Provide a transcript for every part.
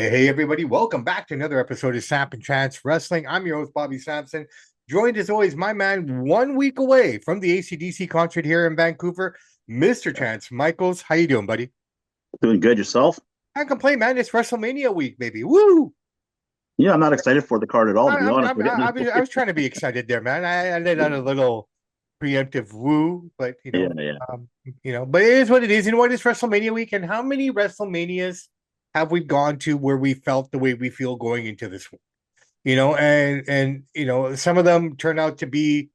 Hey, everybody, welcome back to another episode of Samp&Chance Wrestling. I'm your host, Bobby Sampson. Joined as always, my man, 1 week away from the AC/DC concert here in Vancouver, Mr. Chance Michaels. How you doing, buddy? Doing good yourself? I can't complain, man. It's WrestleMania week, baby. Woo! Yeah, I'm not excited for the card at all, I, to be I'm, honest. I'm, I was trying to be excited there, man. I let out a little preemptive woo, but Yeah, yeah. um, but it is what it is. You know what? It's WrestleMania week, and how many WrestleManias have we gone to where we felt the way we feel going into this one? And some of them turn out to be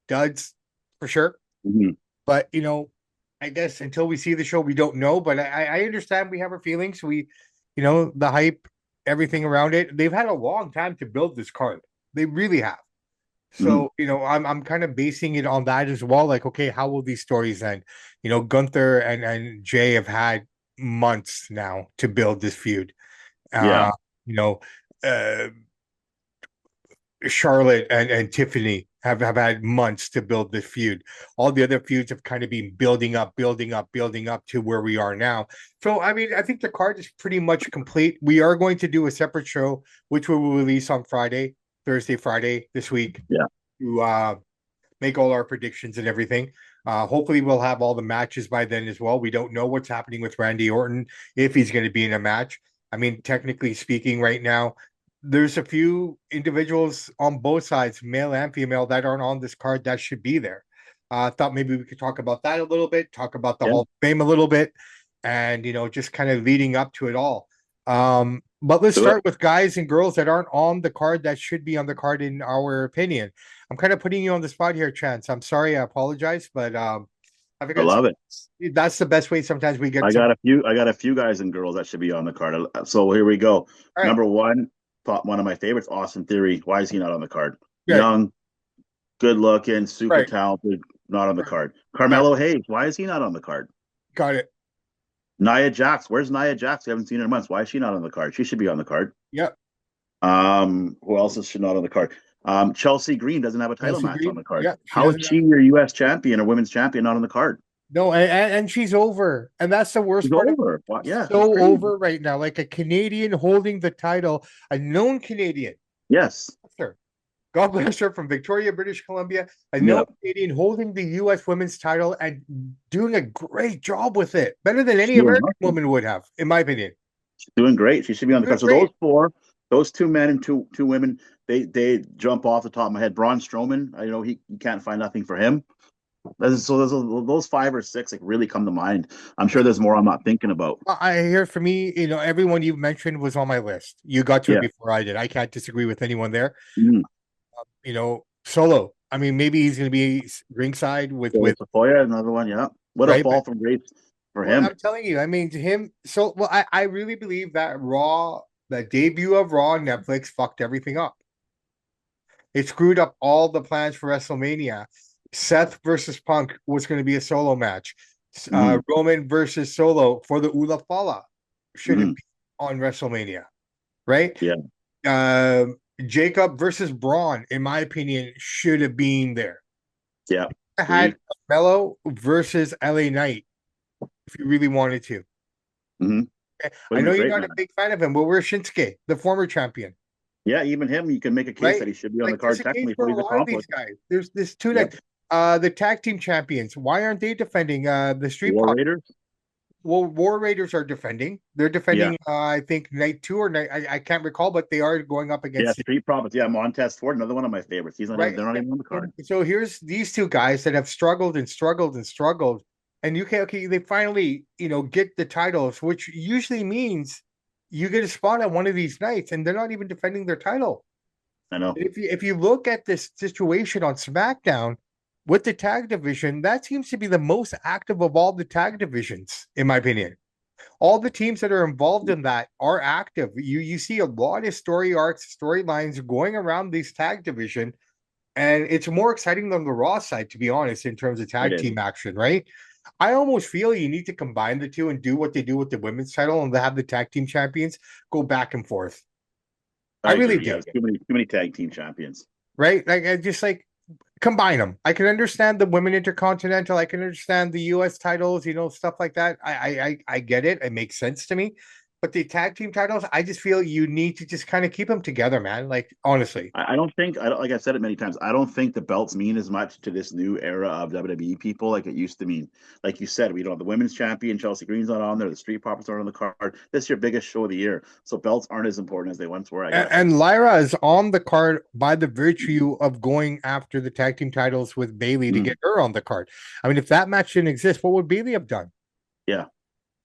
duds for sure. Mhm. But I guess until we see the show, we don't know. But I understand we have our feelings. The hype, everything around it. They've had a long time to build this card. They really have. Mhm. So, I'm kind of basing it on that as well. Like, okay, how will these stories end? Gunther and Jay have had months now to build this feud. Yeah, You know, uh Charlotte and Tiffany have had months to build this feud. All the other feuds have kind of been building up, building up, building up to where we are now. So, I mean, I think the card is pretty much complete. We are going to do a separate show, which we will release on Thursday, Friday this week yeah. to make all our predictions and everything. Hopefully, we'll have all the matches by then as well. We don't know what's happening with Randy Orton, if he's going to be in a match. I mean, technically speaking, right now, there's a few individuals on both sides, male and female, that aren't on this card that should be there. I thought maybe we could talk about that a little bit, talk about the Yeah. Hall of Fame a little bit, and just kind of leading up to it all. But let's Do it. start with guys and girls that aren't on the card that should be on the card in our opinion. I'm kind of putting you on the spot here, Chance. I'm sorry, I apologize, but I I forgot love it. that's the best way. Sometimes we get I some. got a few. I got a few guys and girls that should be on the card. So here we go. All right, Number one, thought one of my favorites, Austin Theory. Why is he not on the card? good, Young, good looking, super right, talented, not on the right. card. Got Carmelo Hayes. Why is he not on the card? got it. Nia Jax. Where's Nia Jax? We haven't seen her in months. Why is she not on the card? She should be on the card. Yep. Who else is not on the card? Chelsea Green doesn't have a title Chelsea match on Green. the card. Yep. She How is doesn't she have. your U.S. champion or women's champion not on the card? No, and she's over, and that's the She's worst part of it. over. She's Yeah, she's so crazy. over right now, like a Canadian holding the title, a known Canadian. Yes. Sure. God bless her from Victoria, British Columbia. A known Yeah. Canadian holding the U.S. women's title and doing a great job with it, better than She's any doing American awesome. woman would have, in my opinion. She's doing great. She should be on the Doing card. So those great. four, those two men and two women, they jump off the top of my head. Braun Strowman, I know he you can't find nothing for him. So those five or six like really come to mind. I'm sure there's more I'm not thinking about. I hear for me, everyone you mentioned was on my list. You got to it Yeah. before I did. I can't disagree with anyone there. Mm-hmm. Solo. I mean, maybe he's going to be ringside with So Sequoia, another one. Yeah. What a right, but fall from grace for well, him. I'm telling you, I mean, to him. So, well, I really believe that that debut of Raw on Netflix fucked everything up. It screwed up all the plans for WrestleMania. Seth versus Punk was going to be a solo match. Mm-hmm. Roman versus Solo for the Ula Fala should have Mm-hmm. been on WrestleMania, right? Yeah. Um, Jacob versus Braun, in my opinion, should have been there. Yeah. I had Agree. Mello versus LA Knight if you really wanted to. Mm-hmm. Would I have know been a you're great not a match. big fan of him, but where's Shinsuke, the former champion, Yeah, even him, you can make a case right? that he should be on the Like there's card a case technically for for what a he's lot of these accomplished. guys. There's this two Yep. like the tag team champions. Why aren't they defending the Street War Profits? Raiders. Well, War Raiders are defending. They're Yeah. defending. I think night two or night. I can't recall, but they are going up Yeah, against Street Profits. Yeah, Montez Ford, another one of my favorites. He's not even right. they're not And, even on the card. so here's these two guys that have struggled and struggled and struggled, and okay, they finally get the titles, which usually means you get a spot on one of these nights, and they're not even defending their title. I know. If you look at this situation on SmackDown with the tag division, that seems to be the most active of all the tag divisions, in my opinion. All the teams that are involved in that are active. You see a lot of story arcs, storylines going around this tag division, and it's more exciting than the Raw side, to be honest, in terms of It tag is. team action, right? I almost feel you need to combine the two and do what they do with the women's title and have the tag team champions go back and forth. I I really agree. Yeah, do, there's too many tag team champions. right? Like I just like combine them. I can understand the women intercontinental. I can understand the U.S. titles, stuff like that. I get it. It makes sense to me. But the tag team titles, I just feel you need to just kind of keep them together, man. Like honestly. I don't think I don't, like I've said it many times. I don't think the belts mean as much to this new era of WWE people like it used to mean. Like you said, we don't have the women's champion Chelsea Green's not on there. The Street Profits aren't on the card. This is your biggest show of the year, so belts aren't as important as they once were. I guess. And Lyra is on the card by the virtue of going after the tag team titles with Bailey to Mm, get her on the card. I mean, if that match didn't exist, what would Bailey have done? yeah,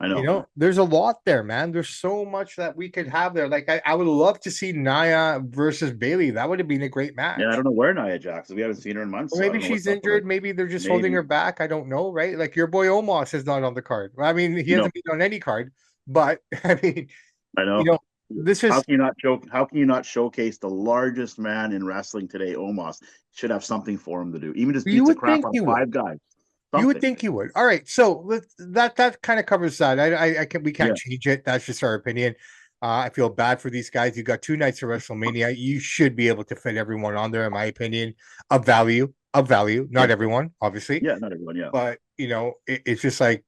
I You know. know, there's a lot there, man. There's so much that we could have there. Like, I would love to see Nia versus Bailey. That would have been a great Yeah, I match. don't know where Nia Jax is. We haven't seen her in months, Or so I maybe don't know she's what's up with her. injured. Maybe they're just holding Maybe her back. I don't know, right? Like your boy Omos is not on the card. I mean, he no, hasn't been on any card, but I mean, I you know. know, this How is can you not show? How can you not showcase the largest man in wrestling today? Omos should have something for him to do. Even just you beats the would crap think out of you would. five guys. You would Something. think you would. All right, so that kind of covers that. I can we can't Yeah. change it. That's just our opinion. I feel bad for these guys. You got 2 nights of WrestleMania. You should be able to fit everyone on there, in my opinion, of value, of value. Yeah. Not everyone, obviously, Yeah. Not everyone. Yeah. but it's just like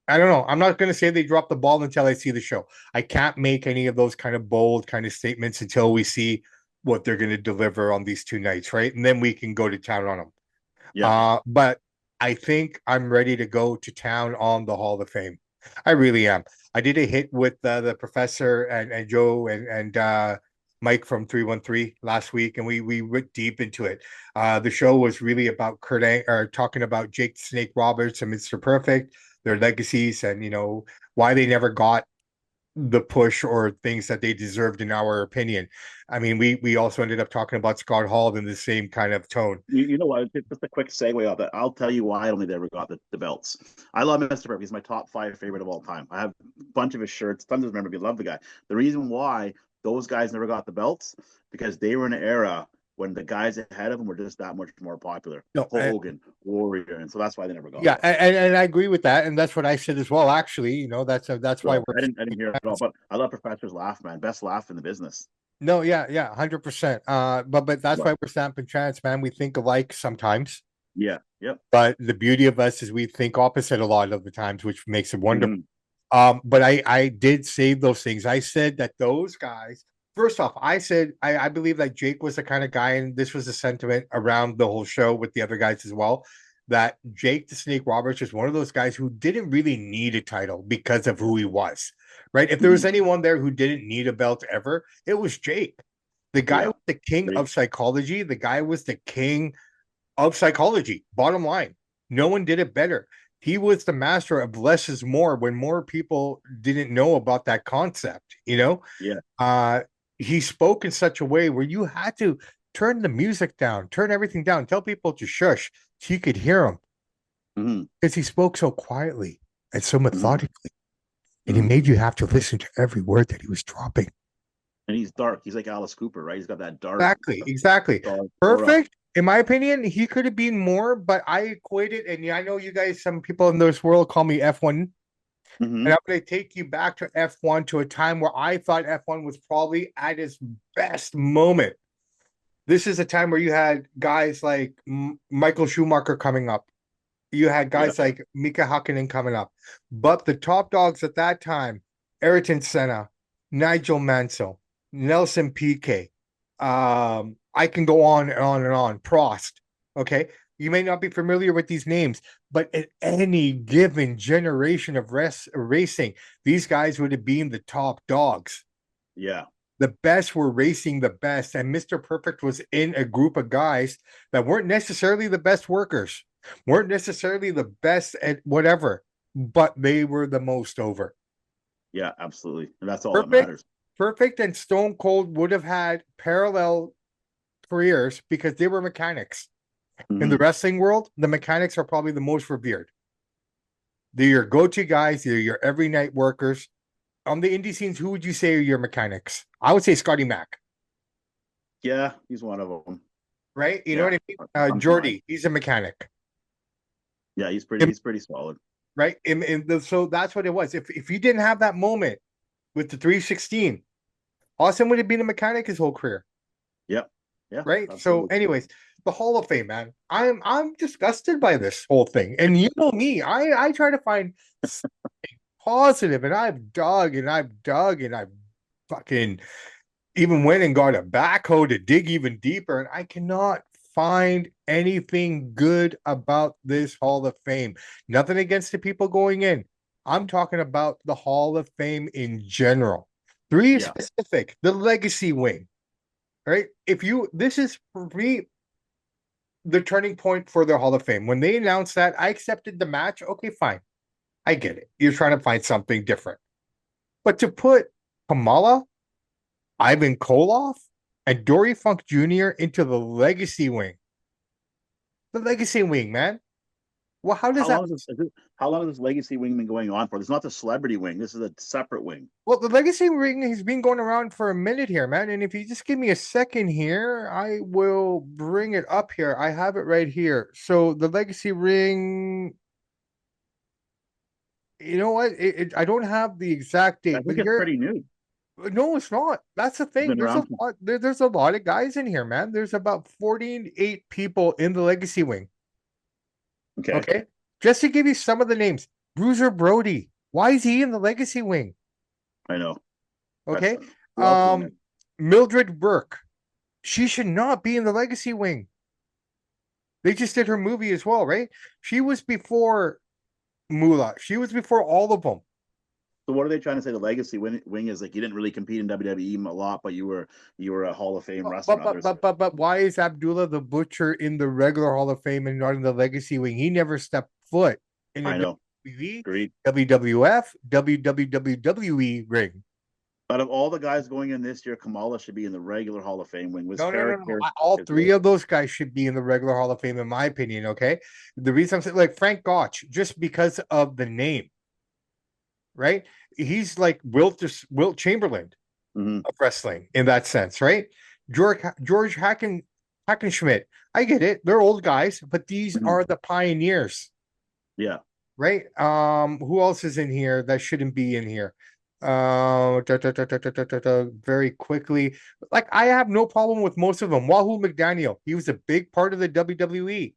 I don't know. I'm not going to say they dropped the ball until I see the show. I can't make any of those kind of bold kind of statements until we see what they're going to deliver on these 2 nights, right? And then we can go to town on them. Yeah. But I think I'm ready to go to town on the Hall of Fame. I really am. I did a hit with the professor and Joe and Mike from 313 last week, and we went deep into it. The show was really about or talking about Jake the Snake Roberts and Mr. Perfect, their legacies, and why they never got the push or things that they deserved in our opinion. I mean, we also ended up talking about Scott Hall in the same kind of tone. You know what? Just a quick segue off that. I'll tell you why I only ever got the belts. I love Mr. Perfect. He's my top five favorite of all time. I have a bunch of his shirts, tons of memorabilia. Love the guy. The reason why those guys never got the belts because they were in an era when the guys ahead of them were just that much more popular. No, Hogan, Warrior, and so that's why they never got yeah, them. and I agree with that, and that's what I said as well. Actually, that's why So we're I didn't hear it at all, but I love Professor's laugh, man. Best laugh in the business. no, yeah, 100%. But that's But why we're Samp&Chance, man. We think alike sometimes, yeah, yep. but the beauty of us is we think opposite a lot of the times, which makes it wonderful. Mm-hmm. But I did say those things. I said that those guys. First off, I said I believe that Jake was the kind of guy, and this was a sentiment around the whole show with the other guys as well. That Jake the Snake Roberts is one of those guys who didn't really need a title because of who he was, right? If there Mm-hmm. was anyone there who didn't need a belt ever, it was Jake. The guy Yeah. was the king They, of psychology. The guy was the king of psychology. Bottom line, no one did it better. He was the master of less is more when more people didn't know about that concept, yeah. Uh, he spoke in such a way where you had to turn the music down, turn everything down, tell people to shush so you could hear him Mm-hmm. because he spoke so quietly and so Mm-hmm. methodically. And he Mm-hmm. made you have to listen to every word that he was dropping. And he's dark. He's like Alice Cooper, right? He's got that dark, Exactly. dark aura. Perfect. In my opinion, he could have been more, but I equated, and I know you guys, some people in this world call me F1. Mm-hmm. And I'm going to take you back to F1 to a time where I thought F1 was probably at its best moment. This is a time where you had guys like Michael Schumacher coming up. You had Yeah. guys like Mika Hakkinen coming up. But the top dogs at that time, Ayrton Senna, Nigel Mansell, Nelson Piquet. I can go on and on and on. Prost. Okay. You may not be familiar with these names, but at any given generation of racing, these guys would have been the top dogs. Yeah. The best were racing the best, and Mr. Perfect was in a group of guys that weren't necessarily the best workers, weren't necessarily the best at whatever, but they were the most over. Yeah, absolutely. And that's all that Perfect, matters. Perfect, and Stone Cold would have had parallel careers because they were mechanics. In the Mm-hmm. wrestling world, the mechanics are probably the most revered. They're your go-to guys, they're your every night workers. On the indie scenes, who would you say are your mechanics? I would say Scotty Mack. Yeah, he's one of them. Right? You know Yeah. what I mean? Comes to mind. Jordy, he's a mechanic, Yeah, he's pretty solid. right? So that's what it was. If you didn't have that moment with the 316, Austin would have been a mechanic his whole career, Yep. Yeah, right? So, absolutely. anyways, the Hall of Fame, man. I'm disgusted by this whole thing, and you know me, I try to find positive, and I've dug and I've dug and I've fucking even went and got a backhoe to dig even deeper, and I cannot find anything good about this Hall of Fame. Nothing against the people going in. I'm talking about the Hall of Fame in general. Three Yeah. specific, the legacy wing, right? If you, this is for me the turning point for the Hall of Fame. When they announced that, I accepted the match. Okay, fine. I get it. You're trying to find something different. But to put Kamala, Ivan Koloff, and Dory Funk Jr. into the legacy wing, man. Well, how does How that? long how long has this legacy wing been going on for? This is not the celebrity wing. This is a separate wing. Well, the legacy ring has been going around for a minute here, man. And if you just give me a second here, I will bring it up here. I have it right here. So the legacy ring, you know what? I don't have the exact I date, but think it's here, pretty new. no, it's not. That's the It's thing. been There's a around. lot. There's a lot of guys in here, man. There's about 48 people in the legacy wing. Okay, Okay. Just to give you some of the names, Bruiser Brody. Why is he in the legacy wing? I know. That's Okay. who else is in Um, there? Mildred Burke. She should not be in the legacy wing. They just did her movie as well, right? She was before Moolah. She was before all of them. So what are they trying to say? The legacy wing is like you didn't really compete in WWE a lot, but you were a Hall of Fame wrestler. But why is Abdullah the Butcher in the regular Hall of Fame and not in the legacy wing? He never stepped foot in a I know. WWE, Agreed. WWF, WWE ring. Out of all the guys going in this year, Kamala should be in the regular Hall of Fame wing. Was No. character All is three of those guys should be in the regular Hall of Fame, in my opinion. Okay. The reason I'm saying, like Frank Gotch, just because of the name, right? He's like Wilt Chamberlain Mhm. of wrestling in that sense, right? George Hackenschmidt. I get it. They're old guys, but these Mhm. are the pioneers, Yeah. right? Who else is in here that shouldn't be in here? Very quickly. Like I have no problem with most of them. Wahoo McDaniel, he was a big part of the WWE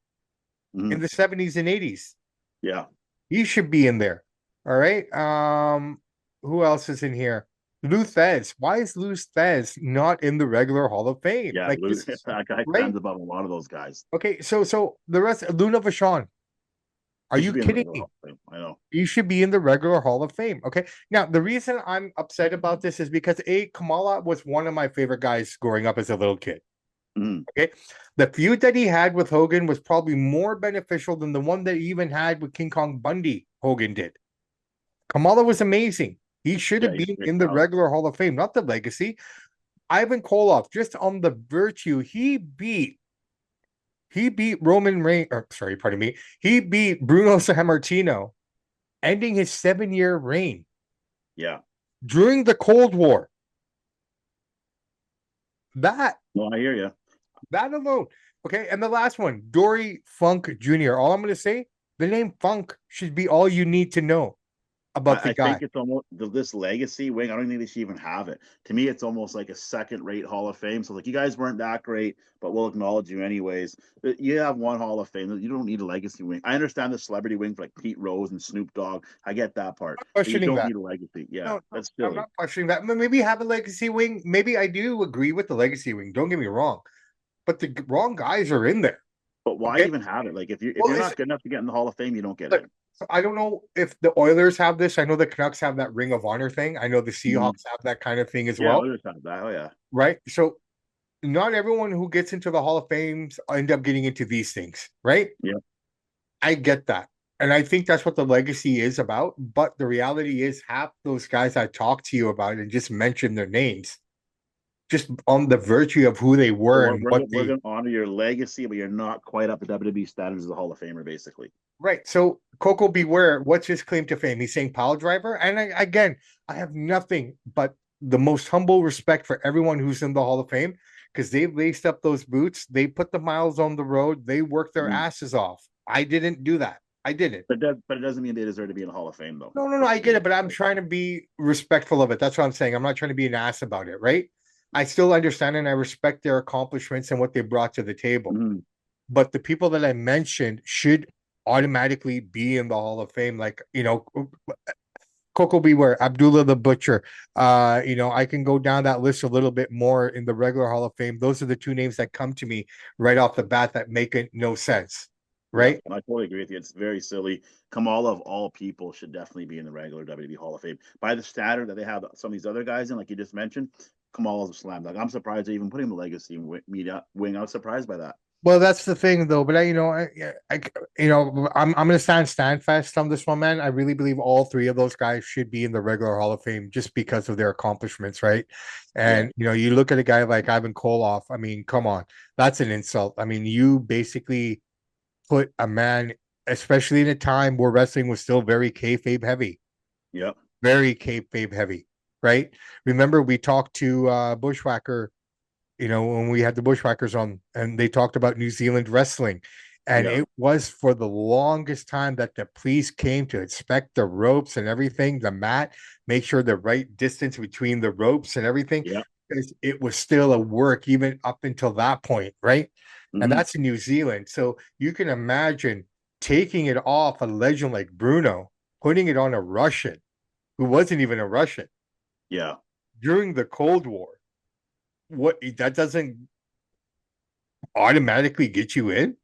in Mhm. the 70s and 80s. Yeah. He should be in there. All right. Who else is in here? Lou Thez. Why is Lou Thez not in the regular Hall of Fame? Yeah. Like this is That guy right. stands above a lot of those guys. Okay, so the rest, Luna Vachon. Are He you should be in the kidding regular me? Hall of Fame. I know. You should be in the regular Hall of Fame. Okay. Now, the reason I'm upset about this is because Kamala was one of my favorite guys growing up as a little kid. Mhm. Okay. The feud that he had with Hogan was probably more beneficial than the one that he even had with King Kong Bundy, Hogan did. Kamala was amazing. He should Yeah, have he's a been great in the talent. regular Hall of Fame, not the legacy. Ivan Koloff, just on the virtue, he beat Roman Reigns, or sorry, pardon me. He beat Bruno Sammartino, ending his 7-year reign Yeah. during the Cold War. That No, I hear you. that alone. Okay, and the last one, Dory Funk Jr. All I'm gonna say, the name Funk should be all you need to know about the I think guy. it's almost this legacy wing. I don't think they should even have it. To me, it's almost like a second-rate Hall of Fame. So, like, you guys weren't that great, but we'll acknowledge you anyways. You have one Hall of Fame. You don't need a legacy wing. I understand the celebrity wing for like Pete Rose and Snoop Dogg. I get that part, but you Questioning don't that. need a legacy. Yeah, No, that's I'm silly. not questioning that. Maybe have a legacy wing. Maybe I do agree with the legacy wing. Don't get me wrong, but the wrong guys are in there. But why Okay. even have it? Like, if Well, you're it's not good enough to get in the Hall of Fame, you don't get look. in. So I don't know if the Oilers have this. I know the Canucks have that Ring of Honor thing. I know the Mhm. Seahawks have that kind of thing as Yeah, well, others have that. Oh yeah, right? So not everyone who gets into the Hall of Fames end up getting into these things, right? yeah. I get that. And I think that's what the legacy is about. But the reality is, half those guys I talked to you about and just mentioned their names, just on the virtue of who they So were and what we're they, going to honor your legacy, but you're not quite up to WWE standards as a Hall of Famer, basically. right. So Coco Beware, what's his claim to fame? He's saying pile driver. And again, I have nothing but the most humble respect for everyone who's in the Hall of Fame because they laced up those boots. They put the miles on the road. They worked their Mhm. asses off. I didn't do that. I didn't. But it doesn't mean they deserve to be in the Hall of Fame, though. No, Just I to be get it, but I'm trying to be respectful of it. That's what I'm saying. I'm not trying to be an ass about it, right? I still understand and I respect their accomplishments and what they brought to the table. Mhm. But the people that I mentioned should automatically be in the Hall of Fame. Like, Coco Beware, Abdullah the Butcher. I can go down that list a little bit more in the regular Hall of Fame. Those are the two names that come to me right off the bat that make it no sense, Yeah, right? I totally agree with you. It's very silly. Kamala of all people should definitely be in the regular WWE Hall of Fame. By the standard that they have some of these other guys in, like you just mentioned, Kamala's a slam. Like I'm surprised they even put him in the legacy media wing. I was surprised by that. Well, that's the thing, though. But I'm gonna stand fast on this one, man. I really believe all three of those guys should be in the regular Hall of Fame just because of their accomplishments, right? Yeah, And you look at a guy like Ivan Koloff. I mean, come on, that's an insult. I mean, you basically put a man, especially in a time where wrestling was still very kayfabe heavy, yeah, very kayfabe heavy, right? Remember, we talked to Bushwhacker, when we had the Bushwhackers on, and they talked about New Zealand wrestling. And yeah, it was for the longest time that the police came to inspect the ropes and everything, the mat, make sure the right distance between the ropes and everything, yeah. because it was still a work even up until that point, right? And Hmm. that's in New Zealand. So you can imagine taking it off a legend like Bruno, putting it on a Russian who wasn't even a Russian Yeah. during the Cold War. What that doesn't automatically get you in?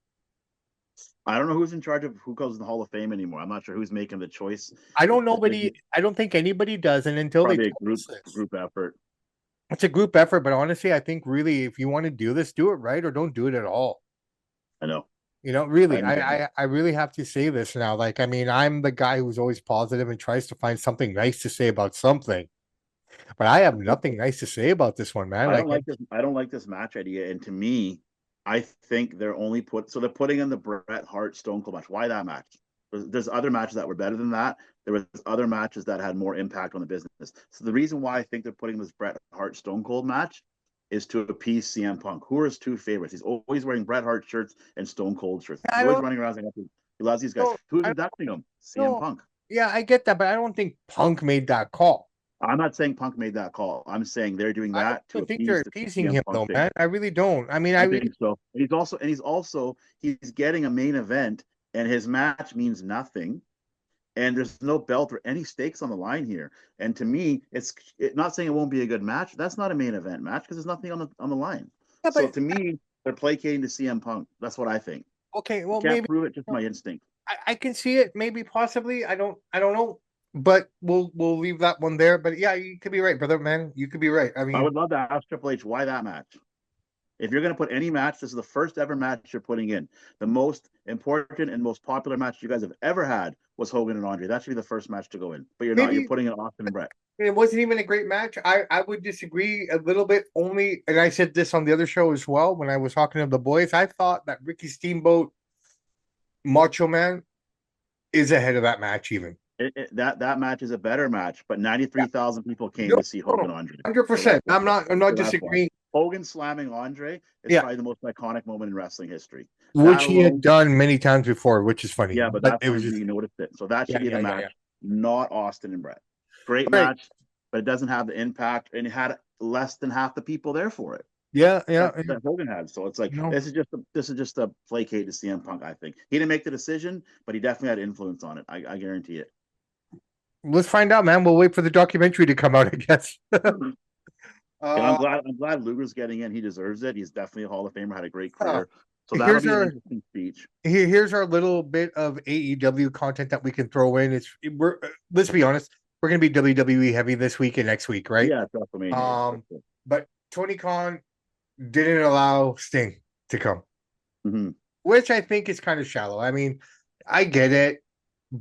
I don't know who's in charge of who goes in the Hall of Fame anymore. I'm not sure who's making the choice. I don't It's nobody I don't think anybody does, and until they probably a tell group us this. group effort. It's a group effort, but honestly, I think really if you want to do this, do it right or don't do it at all. I know. I Really, know. I really have to say this now. Like, I mean, I'm the guy who's always positive and tries to find something nice to say about something, but I have nothing nice to say about this one, man. I don't Like, like this. I don't like this match idea. And to me, I think they're putting in the Bret Hart Stone Cold match. Why that match? There's other matches that were better than that. There was other matches that had more impact on the business. So the reason why I think they're putting this Bret Hart Stone Cold match is to appease CM Punk, who are his two favorites. He's always wearing Bret Hart shirts and Stone Cold shirts. He's I always don't running around saying he loves these guys. know. Who's I inducting him? CM don't know. Punk. Yeah, I get that, but I don't think Punk made that call. I'm not saying Punk made that call. I'm saying they're doing I don't that to even think they're appease the appeasing CM him Punk though, base. man. I really don't. I mean, I I really think so. He's getting a main event, and his match means nothing. And there's no belt or any stakes on the line here. And to me, not saying it won't be a good match. That's not a main event match because there's nothing on the line. yeah, So but to me, they're placating to CM Punk. That's what I think. okay, I well can't maybe prove it, just my instinct. I can see it, maybe possibly. I don't know. But we'll leave that one there. But yeah, you could be right, brother, man. You could be right. I I mean, would love to ask Triple H why that match. If you're going to put any match, this is the first ever match you're putting in. The most important and most popular match you guys have ever had was Hogan and Andre. That should be the first match to go in. But you're not. You're maybe putting in Austin and Brett. it wasn't even a great match. I would disagree a little bit only, and I said this on the other show as well when I was talking to the boys. I thought that Ricky Steamboat Macho Man is ahead of that match even. That match is a better match, but Yeah. 93,000 people came No, to see Hogan Andre. So 100%. that's why. I'm not So that's why. disagreeing. Hogan slamming Andre is Yeah. probably the most iconic moment in wrestling history. That Which he had alone, done many times before, which is funny. yeah, but But that's it was when just you noticed it. So that should yeah, be the yeah, yeah, yeah. match, not Austin and Brett. Great All right. match, but it doesn't have the impact, and it had less than half the people there for it. Yeah, yeah. That Hogan had. So it's like You know, this is just a placate to CM Punk. I think he didn't make the decision, but he definitely had influence on it. I guarantee it. let's find out, man. We'll wait for the documentary to come out, I guess. And uh, I'm glad Luger's getting in. He deserves it. He's definitely a Hall of Famer. Had a great uh, career. So that'll here's be an our interesting speech. here's our little bit of AEW content that we can throw in. We're let's be honest, we're gonna be WWE heavy this week and next week, right? Yeah, it's WrestleMania. Um, but Tony Khan didn't allow Sting to come, Mm-hmm. which I think is kind of shallow. I mean, I get it,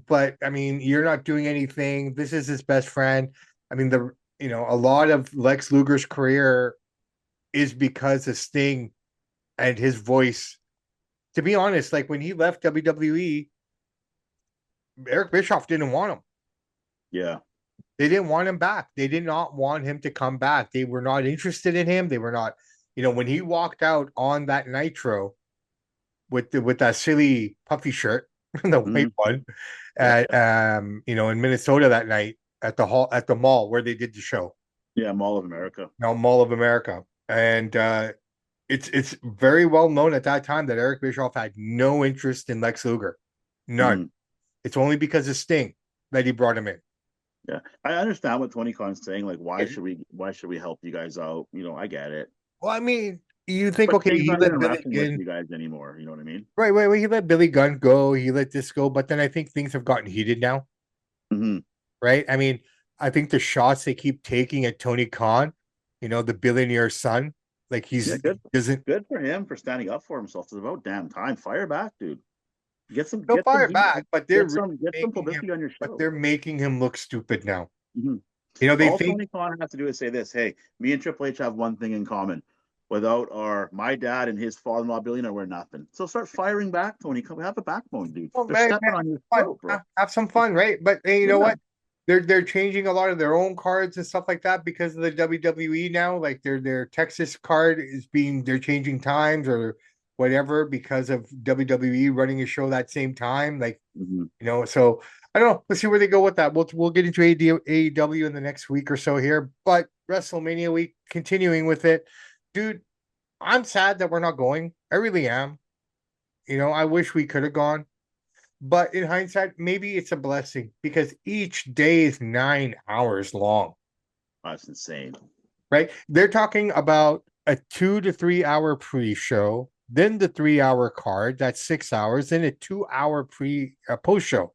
but I mean, you're not doing anything. This is his best friend. I mean, a lot of Lex Luger's career is because of Sting and his voice. To be honest, like when he left WWE, Eric Bischoff didn't want him. Yeah. They didn't want him back. They did not want him to come back. They were not interested in him. They were not, when he walked out on that Nitro with that silly puffy shirt, the Mm-hmm. white one, Yeah. at in Minnesota that night at the mall where they did the show. Yeah. Mall of America. Now Mall of America. And it's very well known at that time that Eric Bischoff had no interest in Lex Luger. None. Mm-hmm. It's only because of Sting that he brought him in. Yeah, I understand what Tony Khan's saying. Like, Yeah. why should we help you guys out? I get it. Well, I mean, you think, But okay, things he aren't let even Billy wrestling with in. you guys anymore. You know what I mean? Right. He let Billy Gunn go. He let this go. But then I think things have gotten heated now. Hmm. Right. I mean, I think the shots they keep taking at Tony Khan, the billionaire son, like Yeah, he doesn't. good for him for standing up for himself. It's about damn time. Fire back, dude. They'll Get some fire heat. back, but they're really Get some making him. publicity on your But show. they're making him look stupid now. Hmm. They All think. Tony Khan has to do is say this: Hey, me and Triple H have one thing in common. Without my dad and his father-in-law billionaire, we're nothing. So start firing back, Tony. Come have a backbone, dude. Oh They're man, stepping on your fun. throat, bro. Have some fun, right? But hey, you know Yeah. what? They're changing a lot of their own cards and stuff like that because of the WWE now. Like their Texas card is being they're changing times or whatever because of WWE running a show that same time. Like Hmm. so I don't know. Let's see where they go with that. We'll get into AEW in the next week or so here, but WrestleMania week continuing with it, dude. I'm sad that we're not going. I really am. I wish we could have gone. But in hindsight, maybe it's a blessing because each day is 9 hours long, That's insane. right? They're talking about a 2 to 3 hour pre-show, then the 3 hour card, that's 6 hours, then a 2 hour post show.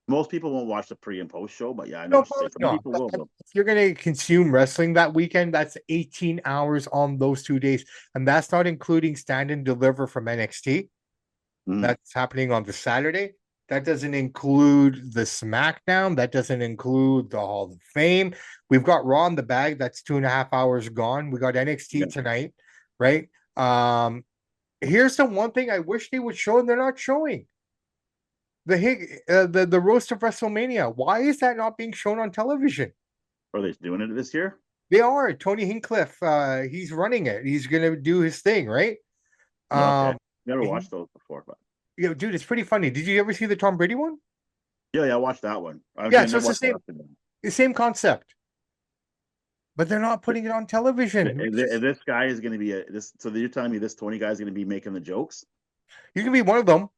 Most people won't watch the pre and post show, but yeah, I know No, what you say. probably Some not. people But will, though. if you're going to consume wrestling that weekend, that's 18 hours on those 2 days. And that's not including stand and deliver from NXT. Mm. That's happening on the Saturday. That doesn't include the SmackDown. That doesn't include the Hall of Fame. We've got Raw in the bag. That's 2.5 hours gone. We got NXT Yeah. tonight, right? Here's the one thing I wish they would show, and they're not showing the roast of WrestleMania. Why is that not being shown on television? Are they doing it this year? They are. Tony Hinchcliffe, he's running it. He's gonna do his thing, right? Yeah, okay. Um, Never he, watched those before, but dude, it's pretty funny. Did you ever see the Tom Brady one? yeah, I watched that one. I Yeah, didn't so never it's the watch the same. rest of them. The same concept, but they're not putting it on television. If this guy is going to be so you're telling me this Tony guy is going to be making the jokes? You can be one of them.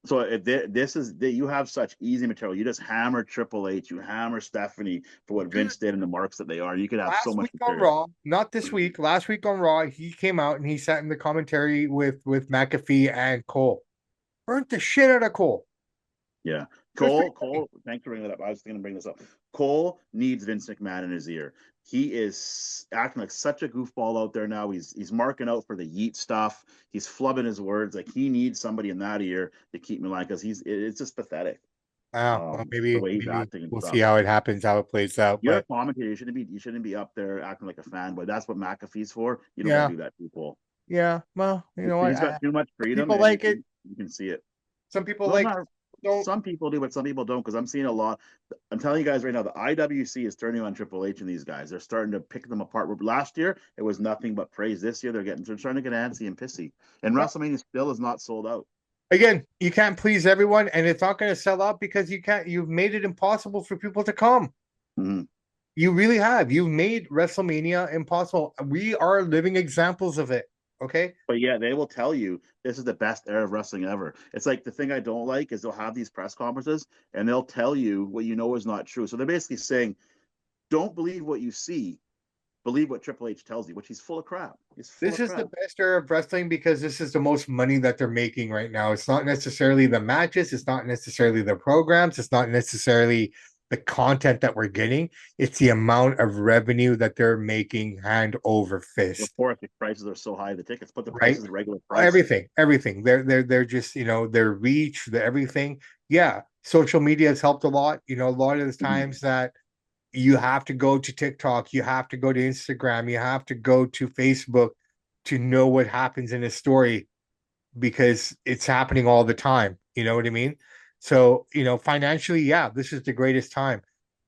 So if this is you have such easy material, you just hammer Triple H, you hammer Stephanie for what Dude, Vince did and the marks that they are. You could have so last much week on material. Raw, not this week, last week on Raw, he came out and he sat in the commentary with McAfee and Cole. Burnt the shit out of Cole. Yeah. It was pretty funny. Thanks for bringing that up. I was going to bring this up. Cole needs Vince McMahon in his ear. He is acting like such a goofball out there now. He's marking out for the yeet stuff. He's flubbing his words. Like he needs somebody in that ear to keep him in line because it's just pathetic. Well, The maybe way he's maybe acting and we'll see stuff. how it happens, how it plays out. You're a But commentator. You shouldn't be up there acting like a fanboy. That's what McAfee's for. You don't got to yeah, do that, people. yeah. Well, you know what? He's got too much Some freedom, people and like it. you can see it. Some people No, like not don't. some people do, but some people don't. Because I'm seeing a lot. I'm telling you guys right now, the IWC is turning on Triple H and these guys. They're starting to pick them apart. Last year, it was nothing but praise. This year, they're starting to get antsy and pissy. And Well, WrestleMania still is not sold out. again, you can't please everyone, and it's not going to sell out because you can't. You've made it impossible for people to come. Mm-hmm. You really have. You've made WrestleMania impossible. We are living examples of it. Okay. But yeah, they will tell you this is the best era of wrestling ever. It's like the thing I don't like is they'll have these press conferences and they'll tell you what you know is not true. So they're basically saying, don't believe what you see, believe what Triple H tells you, which he's full of crap. He's full This of is the crap. best era of wrestling because this is the most money that they're making right now. It's not necessarily the matches, it's not necessarily the programs, it's not necessarily the content that we're getting. It's the amount of revenue that they're making hand over Of fist, course, the prices are so high, the tickets, but the price right? is the regular price. Everything. They're just their reach, the everything. Yeah, social media has helped a lot. A lot of the Mm-hmm. times that you have to go to TikTok, you have to go to Instagram, you have to go to Facebook to know what happens in a story because it's happening all the time. You know what I mean? So, financially, yeah, this is the greatest time.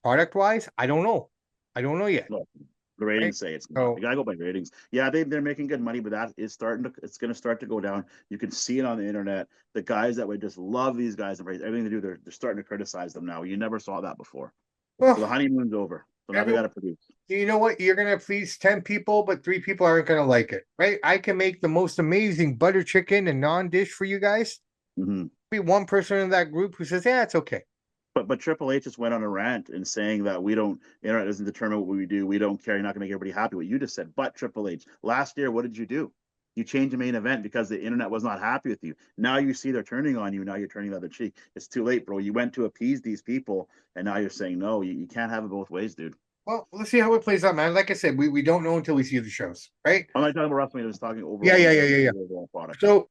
Product wise, I don't know. I don't know yet. No, the Right. ratings say it's not. So, You gotta go by ratings. Yeah, they're making good money, but that is starting to it's gonna start to go down. You can see it on the internet. The guys that would just love these guys and praise everything they do, they're starting to criticize them now. You never saw that before. So the well, honeymoon's over. So now they everyone, gotta produce. you know what? You're going to please 10 people, but 3 people aren't going to like it. Right. I can make the most amazing butter chicken and non dish for you guys. Mm-hmm. Be one person in that group who says, yeah, it's okay. But Triple H just went on a rant and saying that we don't internet doesn't determine what we do. We don't care. You're not going to make everybody happy. What you just said. But Triple H, last year, what did you do? You changed the main event because the internet was not happy with you. Now you see they're turning on you. Now you're turning the other cheek. It's too late, bro. You went to appease these people, and now you're saying no. You can't have it both ways, dude. Well, let's see how it plays out, man. Like I said, we don't know until we see the shows, right? I'm not talking about WrestleMania. I'm just talking Yeah, overall yeah, in yeah, terms yeah, of yeah. the overall product. So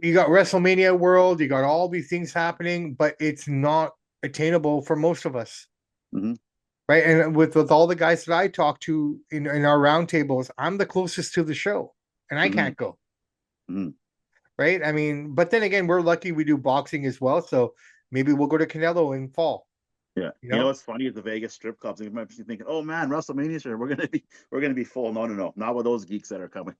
you got WrestleMania World, you got all these things happening, but it's not attainable for most of us, Mm-hmm. right? And with all the guys that I talk to in our roundtables, I'm the closest to the show, and I Mm-hmm. can't go, Mm-hmm. right? I mean, but then again, we're lucky we do boxing as well, so maybe we'll go to Canelo in fall, Yeah, you you know know? what's funny is the Vegas strip clubs. You might be thinking, "Oh man, WrestleMania, sure, we're gonna be full." No, no, no, not with those geeks that are coming.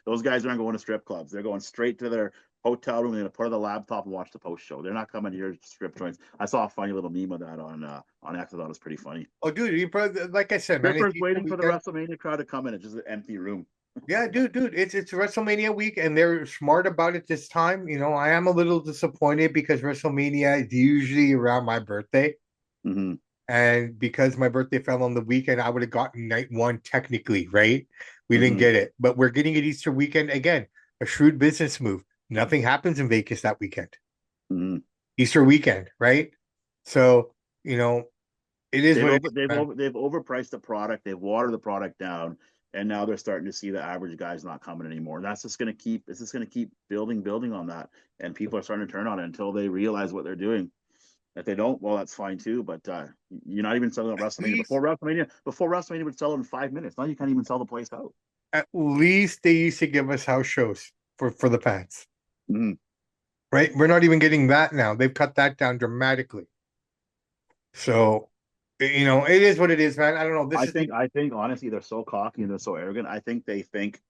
Those guys aren't going to strip clubs. They're going straight to their hotel room. They're gonna put on the laptop and watch the post show. They're not coming to your strip joints. I saw a funny little meme of that on X. I thought it was pretty funny. Oh, dude, you probably, like I said, man, it's Strippers Easter waiting for the weekend. WrestleMania crowd to come in. It's just an empty room. Yeah, dude, it's WrestleMania week, and they're smart about it this time. You know, I am a little disappointed because WrestleMania is usually around my birthday, Mm-hmm. and because my birthday fell on the weekend, I would have gotten night one technically, right? We didn't Mm-hmm. get it, but we're getting it Easter weekend again. A shrewd business move. Nothing happens in Vegas that weekend. Mm-hmm. Easter weekend, right? So, you know, it is They've what it over is, they've man. over they've overpriced the product. They've watered the product down, and now they're starting to see the average guy's not coming anymore. And that's just going to keep. It's just going to keep building on that, and people are starting to turn on it until they realize what they're doing. If they don't, well, that's fine too. But you're not even selling at At WrestleMania. least, Before WrestleMania would sell it in 5 minutes. Now you can't even sell the place out. at least they used to give us house shows for the fans. Mm-hmm. Right? We're not even getting that now. They've cut that down dramatically. So, you know, it is what it is, man. I don't know. This I is the think I think honestly they're so cocky and they're so arrogant. I think they think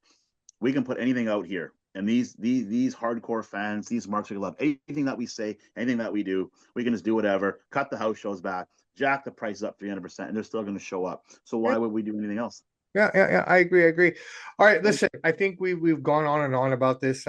we can put anything out here. And these hardcore fans, these marks are gonna love anything that we say, anything that we do. We can just do whatever, cut the house shows back, jack the prices up 300%, and they're still gonna show up. So yeah, why would we do anything else? yeah. I agree. I agree. All right, Right? listen. I think we've gone on and on about this.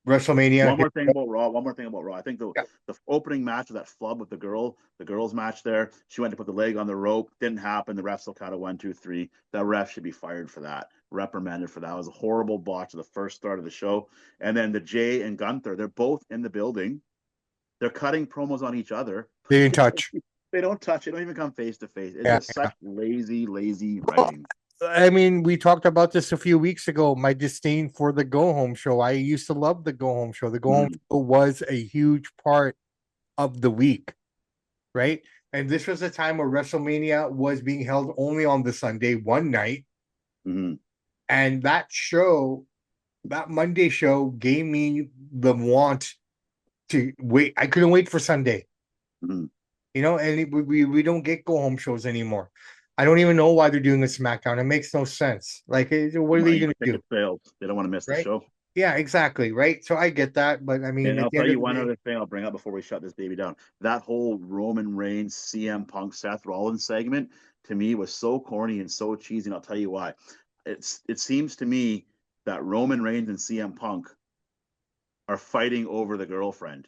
WrestleMania. One more thing about Raw. One more thing about Raw. I think Yeah, the opening match of that flub with the girls match there. She went to put the leg on the rope. Didn't happen. The ref still counted 1, 2, 3. That ref should be fired for that. Reprimanded for that. It was a horrible botch of the first start of the show. And then the Jay and Gunther. They're both in the building. They're cutting promos on each other. they didn't touch. They don't touch. They don't even come face to face. It's Yeah. just such lazy Well, writing. I mean, we talked about this a few weeks ago. My disdain for the Go Home show. I used to love the Go Home show. The Go Home Mm-hmm. show was a huge part of the week, right? And this was a time where WrestleMania was being held only on the Sunday, one night. Mm-hmm. And that show, that Monday show, gave me the want to wait. I couldn't wait for Sunday, Mm-hmm. you know, and we don't get go home shows anymore. I don't even know why they're doing a SmackDown. It makes no sense. Like, what are they Money, going to do? ticket sales. They don't want to miss the Right? show. Yeah, exactly. Right. So I get that. But I mean, And at I'll the tell end of you the one day, other thing I'll bring up before we shut this baby down. That whole Roman Reigns, CM Punk, Seth Rollins segment to me was so corny and so cheesy. And I'll tell you why. It seems to me that Roman Reigns and CM Punk are fighting over the girlfriend,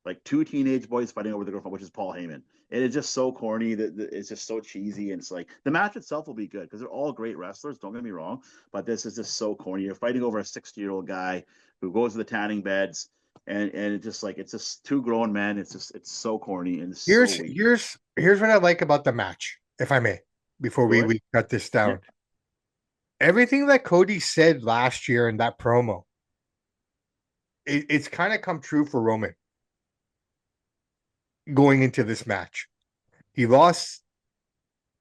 like two teenage boys fighting over the girlfriend, which is Paul Heyman. And it's just so corny that it's just so cheesy. And it's like the match itself will be good because they're all great wrestlers. Don't get me wrong, but this is just so corny. You're fighting over a 60-year-old guy who goes to the tanning beds, and it's just like it's just two grown men. It's so corny and so here's weak. here's here's what I like about the match, if I may, before Go ahead. we cut this Yeah. down. Everything that Cody said last year in that promo, it's kind of come true for Roman going into this match. He lost.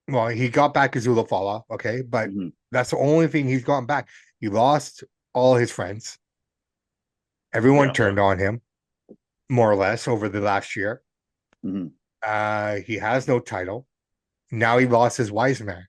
Well, he got back Azula Fala, okay, but Mm-hmm. that's the only thing he's gotten back. He lost all his friends. Everyone Yeah. turned on him, more or less, over the last year. Mm-hmm. He has no title. Now he lost his wise man.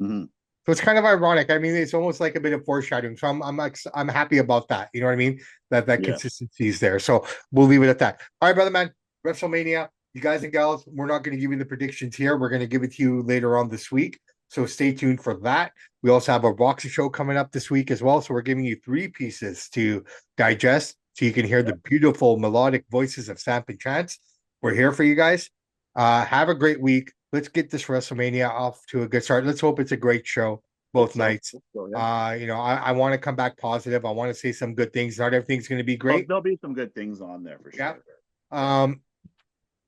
Mm-hmm. So it's kind of ironic. I mean, it's almost like a bit of foreshadowing. So I'm happy about that. You know what I mean? That Yeah. consistency is there. So we'll leave it at that. All right, brother man. WrestleMania. You guys and gals, we're not going to give you the predictions here. We're going to give it to you later on this week. So stay tuned for that. We also have a boxing show coming up this week as well. So we're giving you 3 pieces to digest so you can hear the beautiful melodic voices of Samp and Chance. We're here for you guys. Have a great week. Let's get this WrestleMania off to a good start. Let's hope it's a great show both nights. Yeah. I want to come back positive. I want to say some good things. Not everything's going to be great. There'll be some good things on there for sure. Yeah.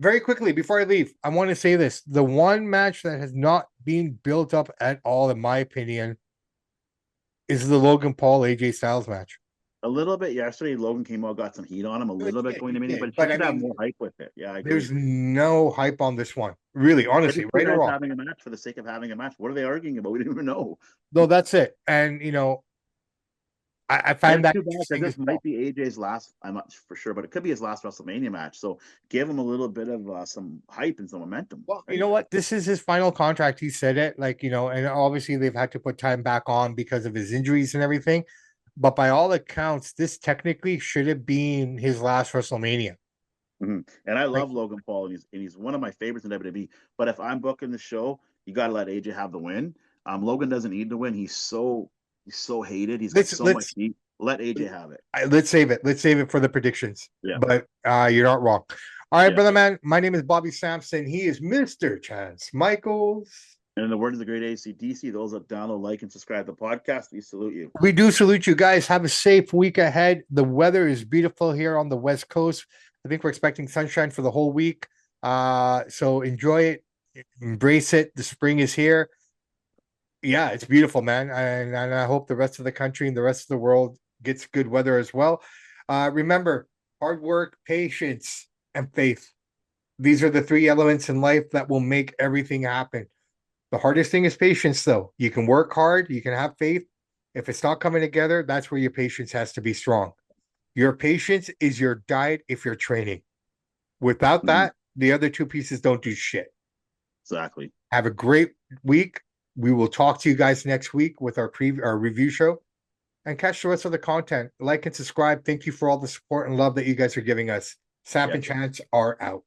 Very quickly before I leave, I want to say this: the one match that has not been built up at all, in my opinion, is the Logan Paul AJ Styles match. A little bit yesterday, Logan came out, got some heat on him a little bit going to Mania, but he should have more hype with it. Yeah, I agree. There's no hype on this one, really, honestly, right or wrong. Having a match for the sake of having a match. What are they arguing about? We didn't even know. No, that's it. And I find that this might be AJ's last. I'm not for sure, but it could be his last WrestleMania match. So give him a little bit of some hype and some momentum. Well, you know what? This is his final contract. He said it, and obviously they've had to put time back on because of his injuries and everything. But by all accounts, this technically should have been his last WrestleMania. Mm-hmm. And I love Logan Paul, and he's one of my favorites in WWE. But if I'm booking the show, you got to let AJ have the win. Logan doesn't need to win. He's so hated. He's got so much heat. Let AJ have it. Let's save it. Let's save it for the predictions. Yeah. But you're not wrong. All right, brother man. My name is Bobby Sampson. He is Mr. Chance Michaels. And in the words of the great AC/DC, those that download, like, and subscribe to the podcast, we salute you. We do salute you guys. Have a safe week ahead. The weather is beautiful here on the West Coast. I think we're expecting sunshine for the whole week. So enjoy it. Embrace it. The spring is here. Yeah, it's beautiful, man. And I hope the rest of the country and the rest of the world gets good weather as well. Remember, hard work, patience, and faith. These are the three elements in life that will make everything happen. The hardest thing is patience, though. You can work hard, you can have faith. If it's not coming together, that's where your patience has to be strong. Your patience is your diet if you're training. Without that, the other two pieces don't do shit. Exactly. Have a great week. We will talk to you guys next week with our review show, and catch the rest of the content. Like and subscribe. Thank you for all the support and love that you guys are giving us. Samp and Chance are out.